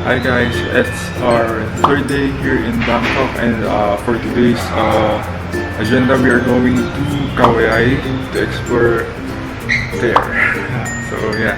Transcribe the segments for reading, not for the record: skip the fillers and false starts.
Hi guys, it's our third day here in Bangkok, and for today's agenda we are going to Khao Yai to explore there. So yeah.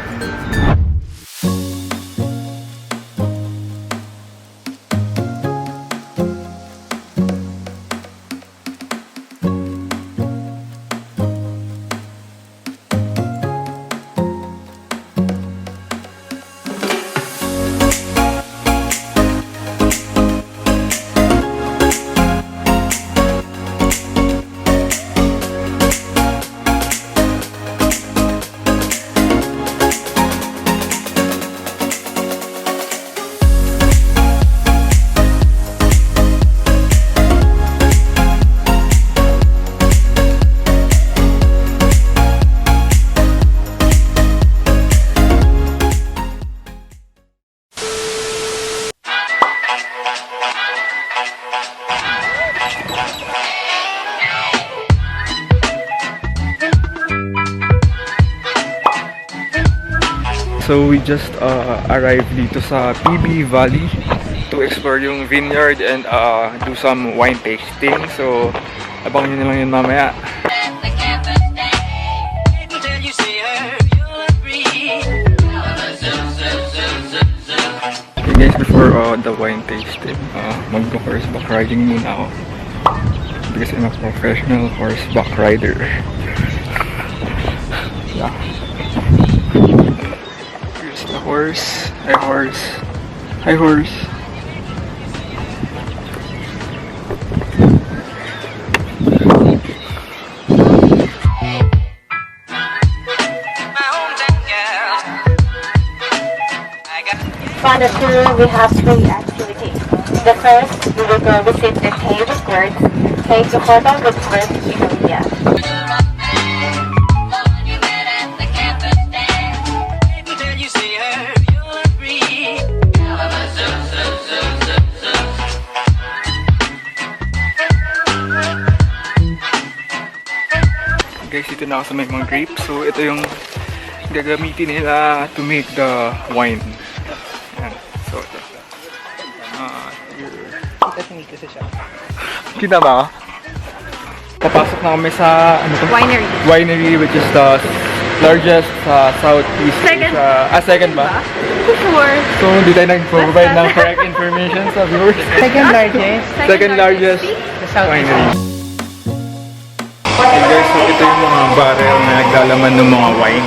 So we just arrived dito sa PB Valley to explore yung vineyard and do some wine tasting. So abangan nyo na lang yun mamaya. Okay guys, before the wine tasting, mag-horseback riding muna ako. Because I'm a professional horseback rider. Yeah. Horse. Hi horse. Hi horse. For the tour, we have 3 activities. The first, we will go visit the cave of birds, take a photo with birds in India. Guys, dito na ako sa may mga grapes. So ito yung gagamitin nila to make the wine. Yan. So ito. Kita ba? Papasok na kami sa ano to? Winery. Winery, which is the largest Southeast Asia. Second ba? Sure. So hindi tayo nag-provide ng correct information sa viewers. Second largest. Second largest winery. Okay guys, so ito yung mga barrel na naglalaman ng mga wine.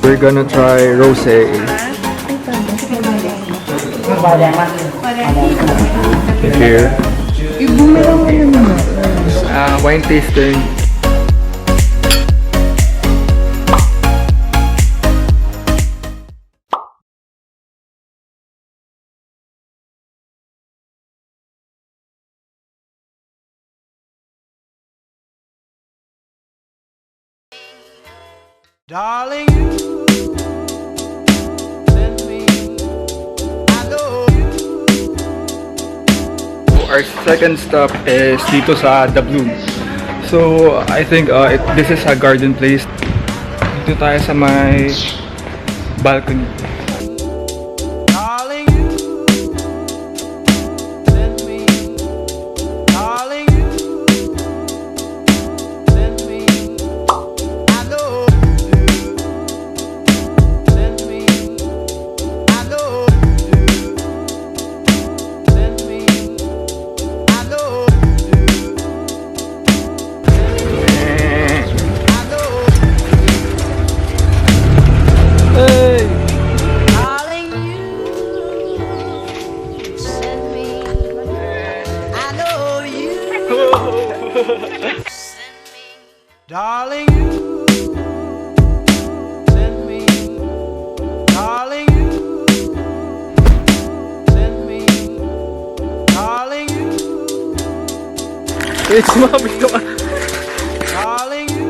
We're gonna try rosé. Here. Wine tasting. Darling, you send me, I know you. Our second stop is dito sa The Bloom. So I think this is a garden place. Dito tayo sa may balcony. Darling, you send me, darling, you send me, I know you do. Send me, I know you do. Send me, I know you do. I know Hey! darling, you send me, I know you send me, darling, you send me, darling, you send me, darling, you Wait, sumabit ka. darling, you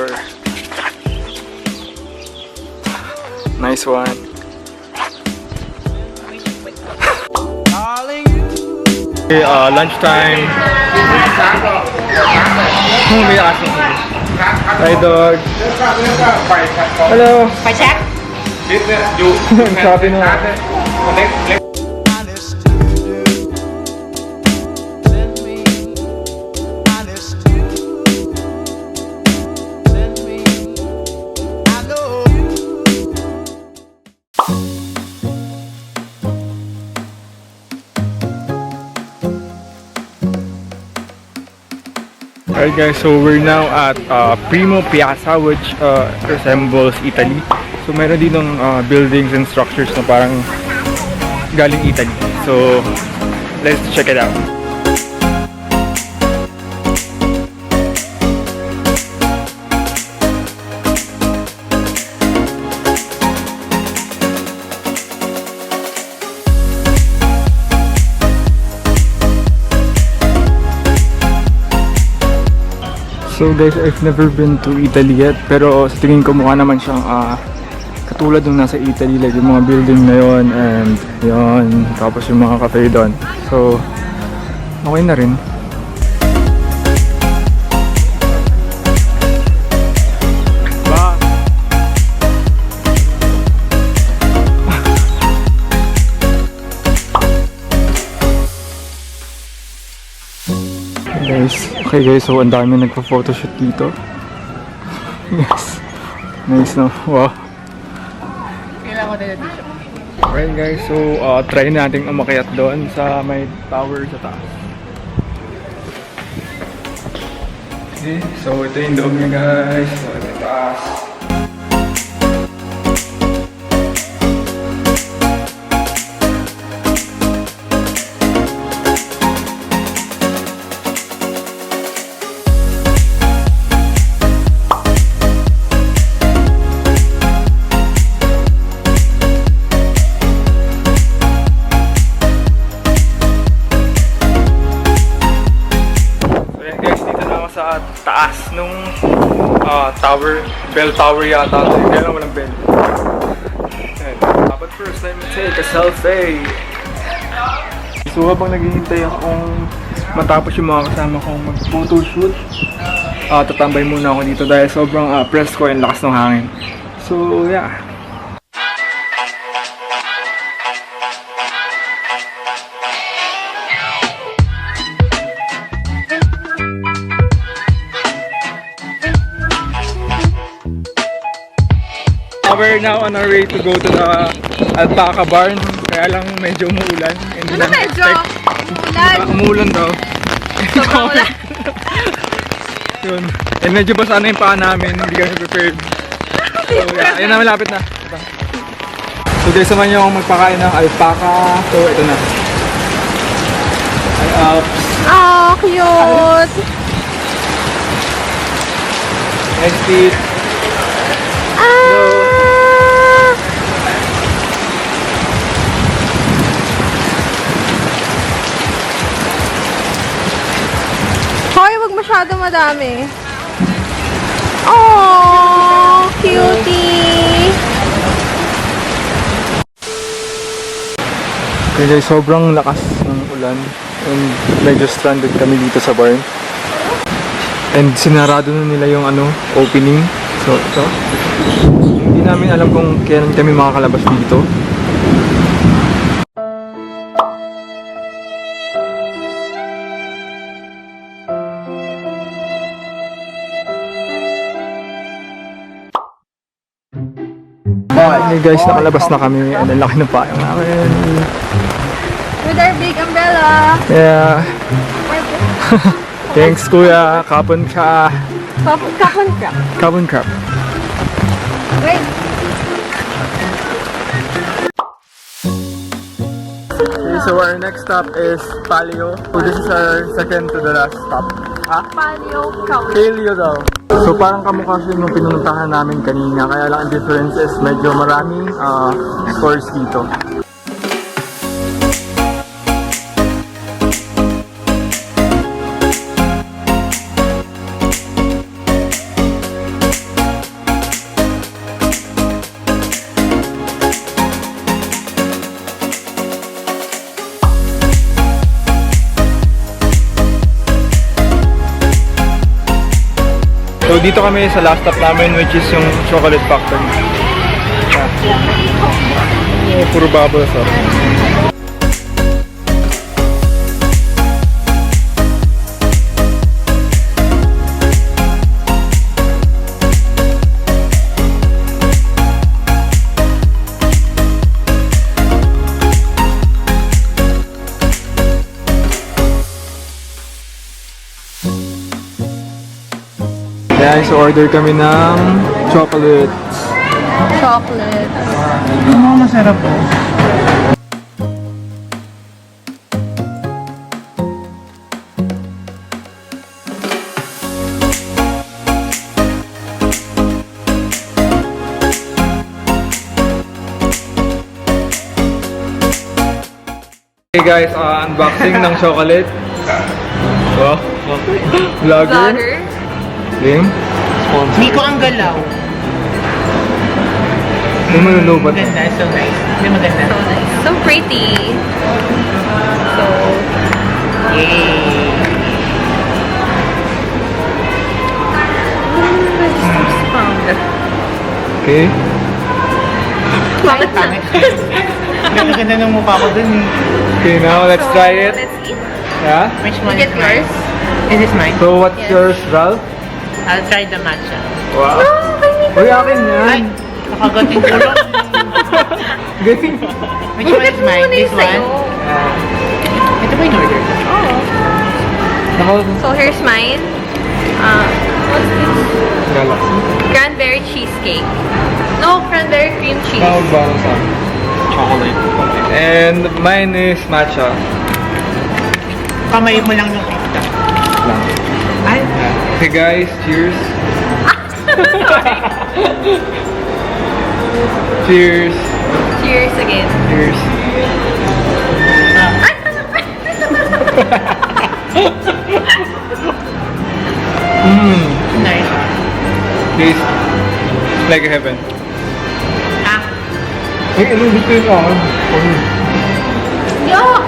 Sure. Nice one. Okay, lunchtime. May aso. Hi, dog. Hello. Pa-check? Sabi na. Honest to do. Send me honest to. Send me. I know you. Alright guys, so we're now at Primo Piazza, which resembles Italy. So meron din ng buildings and structures na parang galing Italy. So let's check it out. So guys, I've never been to Italy yet, pero sa tingin ko mukha naman siyang katulad nung nasa Italy, like yung mga building na yon and yon, tapos yung mga cafe doon. So okay na rin. Okay guys, so ang dami nagpa-photoshoot dito. Yes. Nice no? Wow. Alright guys, so try natin umakyat doon sa may tower sa taas. Okay, so ito yung loob niya guys. So ito yung taas. Sa taas nung tower, bell tower yata. Kaya lang walang bell. But first, let me take a selfie. So habang naghihintay akong matapos yung mga kasama kong mag-photoshoot, tatambay muna ako dito dahil sobrang press ko and lakas ng hangin. So yeah. We're now on our way to go to the Alpaca barn. Kaya lang medyo umuulan. Ano medyo? Umuulan? Umuulan daw. Sobrang ulan. Yun. And medyo basa na yung paa namin. Hindi kami prepared. So yeah, ayun na, malapit na. So guys, naman yung magpakain ng alpaca. So ito na. Hi, Alps. Oh, cute! Nice feet. Ah! Hoy, wag masyado madami. Oh, cutie! Okay guys, sobrang lakas ng ulan. And medyo stranded kami dito sa barn. And sinarado na nila yung opening. So ito. Hindi namin alam kung kailan kami makakalabas dito. Okay guys, nakalabas na kami. And ang laki ng payong namin. With our big umbrella. Yeah. Thanks kuya. Kapon ka. Kapon crap. Kapon crap. Wait. Okay, so our next stop is Palio. So this is our second to the last stop. Palio, Khao Yai. Palio daw. So parang kamukha siya nung pinuntahan namin kanina. Kaya lang ang difference is medyo maraming stores dito. dito kami sa last stop namin, which is yung chocolate factory. Oh, puro bubbles, oh. Guys, order kami ng chocolates. Chocolate. Oo, masarap po. Hey guys, unboxing ng chocolate. Wow. Vlogger. Game. Nico ang galaw. May manulubat. Maganda, so nice. Hindi maganda. So nice. So pretty. So, Yay! Okay. bakit na? Pangit. Ganda-ganda ng mukha ko dun eh. Okay, now let's try it. Let's eat. Yeah. Which one Get is mine? yours. Is this mine? So what's Yes. yours, Ralph? I'll try the matcha. Wow. Uy, akin yan. Ay! Nakagating ko lang. Galing. Which one is mine? This one? Ito ba yung order ko? So here's mine. What's this? Galaxy. Cranberry cheesecake. No, cranberry cream cheese. Tawag ba ako sa chocolate? And mine is matcha. Kamay mo lang yung pizza. Lang. Ay! Okay guys, cheers. Cheers. Cheers again. Cheers. Nice. Tastes like heaven. Ah! Ay, ano gusto yun ako? Yuck!